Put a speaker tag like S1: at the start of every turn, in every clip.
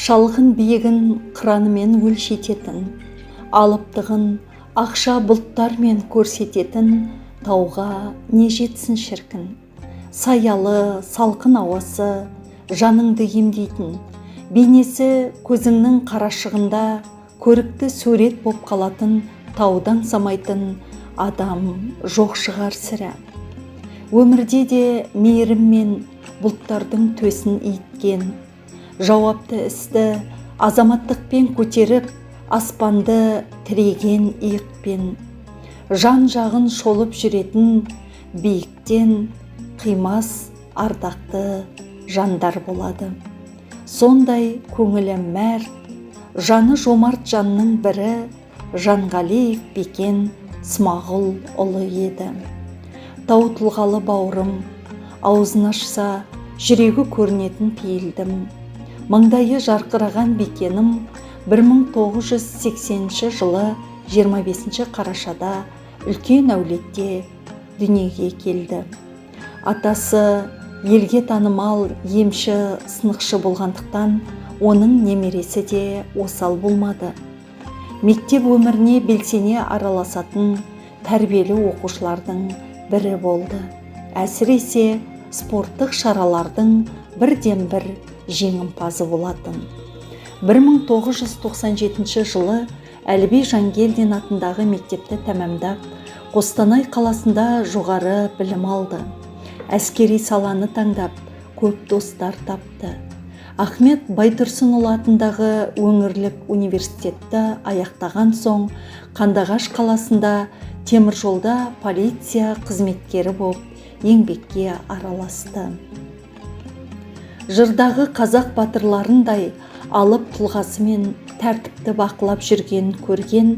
S1: шалғын биігін қыранымен өлшететін, алыптығын ақша бұлттармен көрсететін тауға не жетсін шіркін. Саялы, салқын ауасы жаныңды емдейтін, бейнесі көзіңнің қарашығында көрікті сурет боп қалатын таудан самайтын адам жоқ шығар сірә. Өмірде де мейіріммен бұлттардың төсін иіткен, жауапты істі азаматтықпен көтеріп, аспанды тіреген иықпен, жан жағын шолып жүретін биіктен қимас ардақты жандар болады. Сондай көңілі мәрт, жаны жомарт жанның бірі Жанғалиев Бекен Смағұл ұлы еді. Тау тұлғалы бауырым, аузын ашса жүрегі көрінетін пейілдім. Маңдайы жарқыраған Бекенім 1980 жылы 25 қарашада үлкен әулетте дүниеге келді. Атасы елге танымал емші сынықшы болғандықтан оның немересі де осал болмады. Мектеп өміріне белсене араласатын тәрбиелі оқушылардың бірі болды. Әсіресе спорттық шаралардың бірден бір жеңімпазы болатын. 1997 жылы Әліби Жангелдин атындағы мектепті тәмамдап, Қостанай қаласында жоғары білім алды. Әскери саланы таңдап, көп достар тапты. Ахмет Байтұрсынұлы атындағы өңірлік университетті аяқтаған соң, Қандыағаш қаласында теміржолда полиция қызметкері болып еңбекке араласты. Жырдағы қазақ батырларындай алып тұлғасымен тәртіпті бақылап жүрген көрген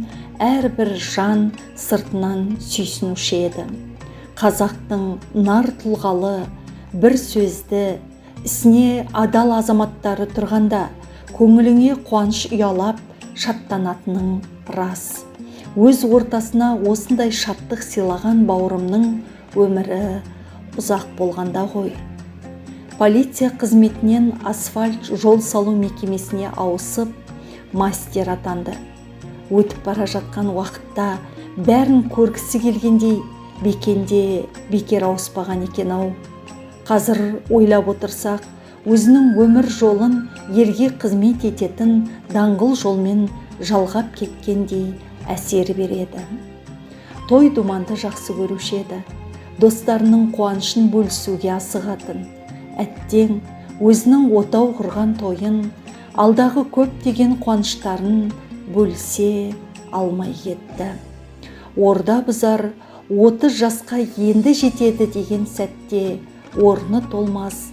S1: әрбір жан сыртынан сүйсінуші еді. Қазақтың нар тұлғалы, бір сөзді, ісіне адал азаматтары тұрғанда көңіліңе қуаныш ұялап шаттанатының рас. Өз ортасына осындай шаттық сыйлаған бауырымның өмірі ұзақ болғанда ғой. Полиция қызметінен асфальт жол салу мекемесіне ауысып, мастер атанды. Өтіп бара жатқан уақытта бәрін көргісі келгендей Бекенде бекер ауыспаған екен-ау. Қазір ойлап отырсақ, өзінің өмір жолын елге қызмет ететін даңғыл жолмен жалғап кеткендей әсер береді. Той думанды жақсы көруші еді. Достарының қуанышын бөлісуге асығатын. Әттең өзінің отау құрған тойын, алдағы көптеген қуаныштарын бөлісе алмай кетті. Орда бұзар 30 жасқа енді жетеді деген сәтте орны толмас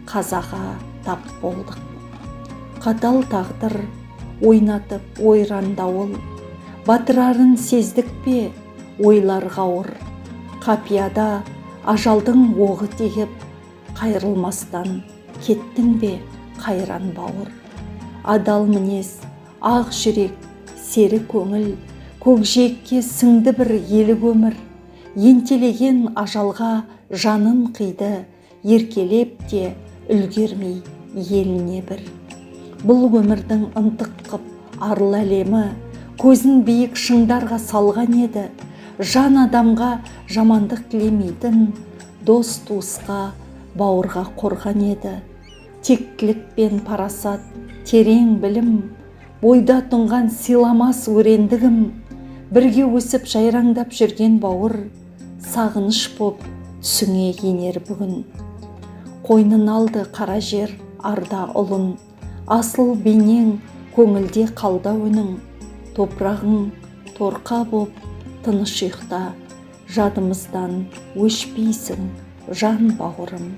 S1: қазаға тап болдық. Қатал тағдыр ойнатып ойрандауыл, батырарын сездік пе ойларға ауыр. Қапияда ажалдың оғы тегіп, қайрылмастан кеттің бе қайран бауыр. Адал мінез, ақ жүрек, сері көңіл, көкжиекке сіңді бір елік өмір. Ентелеген ажалға жанын қиды, еркелеп те үлгермей еліне бір. Бұл өмірдің ынтық қып арыл әлемі, көзін биік шыңдарға салған еді. Жан адамға жамандық тілемейтін, дос туысқа бауырға қорған еді. Тектілік пен парасат, терең білім, бойда тұнған сыйламас өрендігім, бірге өсіп жайраңдап жүрген бауыр, сағыныш боп түсіңе енер бүгін. Қойнын алды қара жер арда ұлын, асыл бейнең көңілде қалда өнің. Топырағың торқа боп тыныш ұйықта, жадымыздан өшпейсің жан бауырым.